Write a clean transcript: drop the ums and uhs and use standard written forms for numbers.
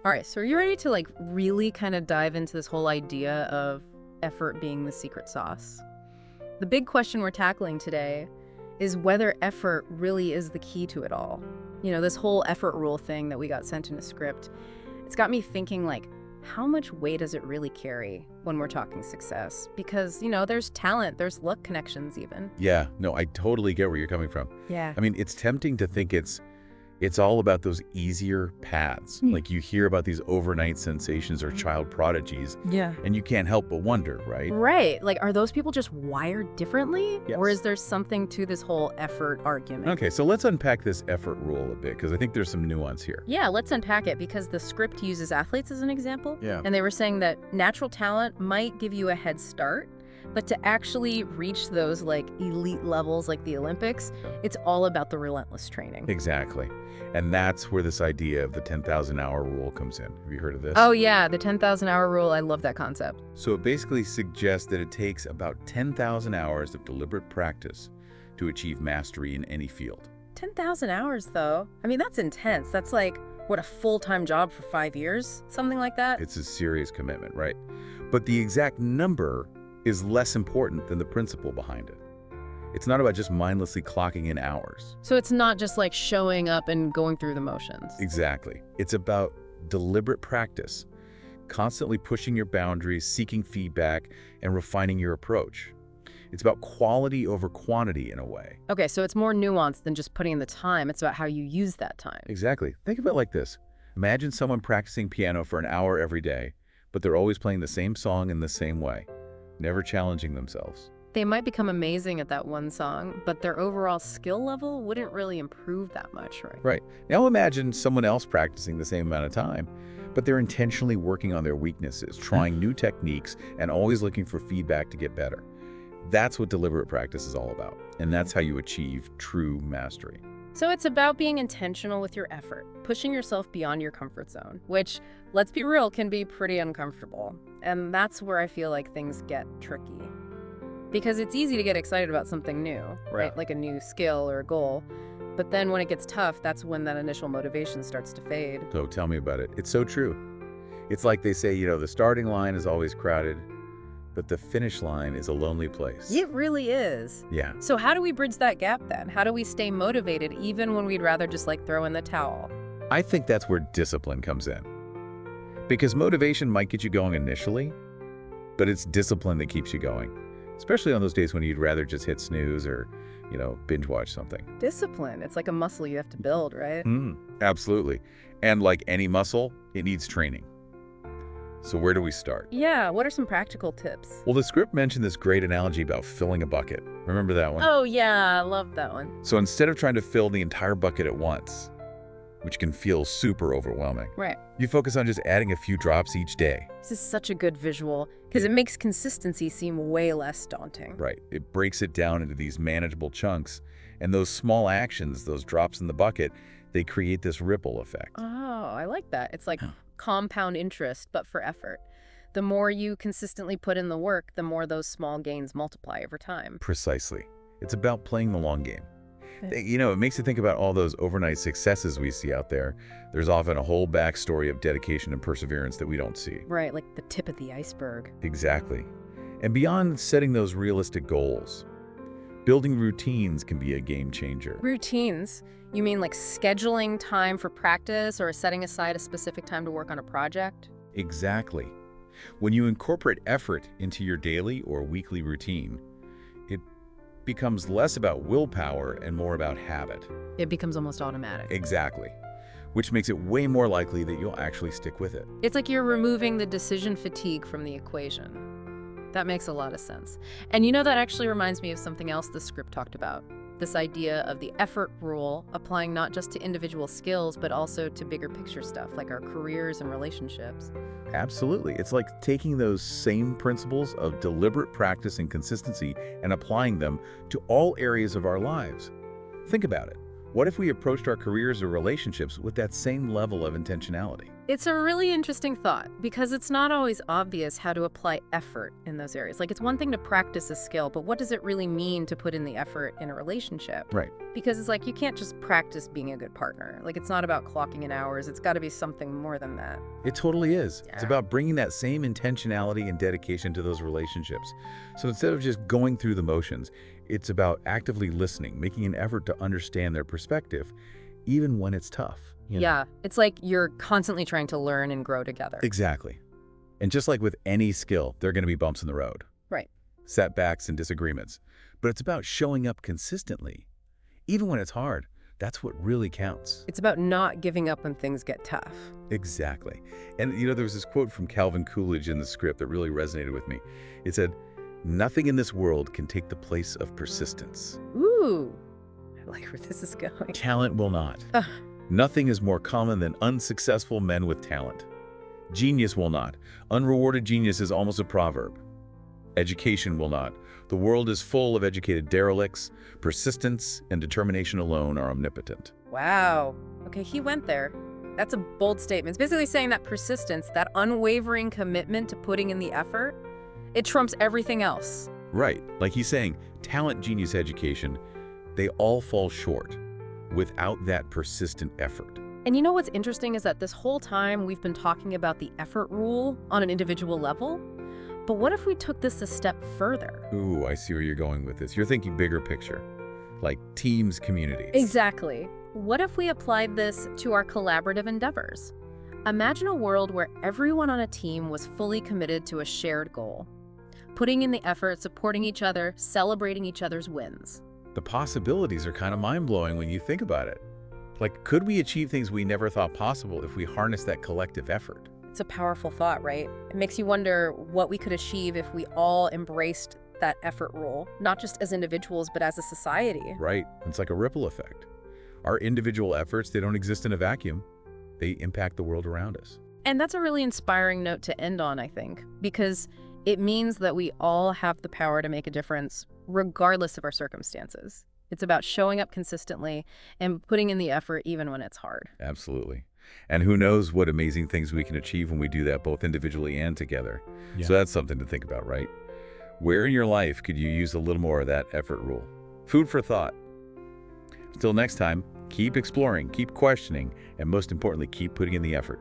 All right, so are you ready to like really kind of dive into this whole idea of effort being the secret sauce? The big question we're tackling today is whether effort really is the key to it all. This whole effort rule thing that we got sent in a script, it's got me thinking like, how much weight does it really carry when we're talking success? Because, there's talent, there's luck connections even. Yeah, no, I totally get where you're coming from. Yeah. I mean, it's tempting to think it's all about those easier paths. Like you hear about these overnight sensations or child prodigies, Yeah. and you can't help but wonder, right? Right. Like, are those people just wired differently? Yes. Or is there something to this whole effort argument? Okay, so let's unpack this effort rule a bit, because I think there's some nuance here. Yeah, let's unpack it because the script uses athletes as an example. Yeah. And they were saying that natural talent might give you a head start, but to actually reach those like elite levels like the Olympics, it's all about the relentless training. Exactly. And that's where this idea of the 10,000-hour rule comes in. Have you heard of this? Oh yeah, the 10,000-hour rule. I love that concept. So it basically suggests that it takes about 10,000 hours of deliberate practice to achieve mastery in any field. 10,000 hours though. I mean, that's intense. That's like, what, a full-time job for 5 years? Something like that? It's a serious commitment, right? But the exact number is less important than the principle behind it. It's not about just mindlessly clocking in hours. So it's not just like showing up and going through the motions. Exactly. It's about deliberate practice, constantly pushing your boundaries, seeking feedback, and refining your approach. It's about quality over quantity in a way. Okay, so it's more nuanced than just putting in the time. It's about how you use that time. Exactly. Think of it like this. Imagine someone practicing piano for an hour every day, but they're always playing the same song in the same way, never challenging themselves. They might become amazing at that one song, but their overall skill level wouldn't really improve that much, right? Right. Now imagine someone else practicing the same amount of time, but they're intentionally working on their weaknesses, trying new techniques, and always looking for feedback to get better. That's what deliberate practice is all about, and that's how you achieve true mastery. So it's about being intentional with your effort, pushing yourself beyond your comfort zone, which, let's be real, can be pretty uncomfortable. And that's where I feel like things get tricky. Because it's easy to get excited about something new, right? Like a new skill or a goal. But then when it gets tough, that's when that initial motivation starts to fade. So tell me about it. It's so true. It's like they say, the starting line is always crowded, but the finish line is a lonely place. It really is. Yeah. So how do we bridge that gap then? How do we stay motivated even when we'd rather just like throw in the towel? I think that's where discipline comes in. Because motivation might get you going initially, but it's discipline that keeps you going. Especially on those days when you'd rather just hit snooze or, binge watch something. Discipline. It's like a muscle you have to build, right? Absolutely. And like any muscle, it needs training. So where do we start? Yeah, what are some practical tips? Well, the script mentioned this great analogy about filling a bucket. Remember that one? Oh yeah, I love that one. So instead of trying to fill the entire bucket at once, which can feel super overwhelming, Right. you focus on just adding a few drops each day. This is such a good visual because it makes consistency seem way less daunting. Right. It breaks it down into these manageable chunks. And those small actions, those drops in the bucket, they create this ripple effect. Oh, I like that. It's like compound interest, but for effort. The more you consistently put in the work, the more those small gains multiply over time. Precisely. It's about playing the long game. It makes you think about all those overnight successes we see out there. There's often a whole backstory of dedication and perseverance that we don't see. Right, like the tip of the iceberg. Exactly. And beyond setting those realistic goals, building routines can be a game changer. Routines? You mean like scheduling time for practice or setting aside a specific time to work on a project? Exactly. When you incorporate effort into your daily or weekly routine, it becomes less about willpower and more about habit. It becomes almost automatic. Exactly. Which makes it way more likely that you'll actually stick with it. It's like you're removing the decision fatigue from the equation. That makes a lot of sense. And that actually reminds me of something else the script talked about. This idea of the effort rule applying not just to individual skills, but also to bigger picture stuff like our careers and relationships. Absolutely. It's like taking those same principles of deliberate practice and consistency and applying them to all areas of our lives. Think about it. What if we approached our careers or relationships with that same level of intentionality? It's a really interesting thought because it's not always obvious how to apply effort in those areas. Like, it's one thing to practice a skill, but what does it really mean to put in the effort in a relationship? Right. Because it's like you can't just practice being a good partner. Like, it's not about clocking in hours. It's got to be something more than that. It totally is. It's Yeah. about bringing that same intentionality and dedication to those relationships. So instead of just going through the motions, it's about actively listening, making an effort to understand their perspective, even when it's tough. Yeah, it's like you're constantly trying to learn and grow together. Exactly. And just like with any skill, there are going to be bumps in the road. Right. Setbacks and disagreements. But it's about showing up consistently. Even when it's hard, that's what really counts. It's about not giving up when things get tough. Exactly. And there was this quote from Calvin Coolidge in the script that really resonated with me. It said, "Nothing in this world can take the place of persistence. Ooh, I like where this is going. Talent will not. Ugh. Nothing is more common than unsuccessful men with talent. Genius will not. Unrewarded genius is almost a proverb. Education will not. The world is full of educated derelicts. Persistence and determination alone are omnipotent." Wow. Okay, he went there. That's a bold statement. It's basically saying that persistence, that unwavering commitment to putting in the effort, it trumps everything else. Right. Like he's saying, talent, genius, education, they all fall short without that persistent effort. And you know what's interesting is that this whole time we've been talking about the effort rule on an individual level. But what if we took this a step further? Ooh, I see where you're going with this. You're thinking bigger picture, like teams, communities. Exactly. What if we applied this to our collaborative endeavors? Imagine a world where everyone on a team was fully committed to a shared goal, putting in the effort, supporting each other, celebrating each other's wins. The possibilities are kind of mind-blowing when you think about it. Like, could we achieve things we never thought possible if we harness that collective effort? It's a powerful thought, right? It makes you wonder what we could achieve if we all embraced that effort rule, not just as individuals, but as a society. Right. It's like a ripple effect. Our individual efforts, they don't exist in a vacuum. They impact the world around us. And that's a really inspiring note to end on, I think, because it means that we all have the power to make a difference, regardless of our circumstances. It's about showing up consistently and putting in the effort even when it's hard. Absolutely. And who knows what amazing things we can achieve when we do that both individually and together. Yeah. So that's something to think about, right? Where in your life could you use a little more of that effort rule? Food for thought. Until next time, keep exploring, keep questioning, and most importantly, keep putting in the effort.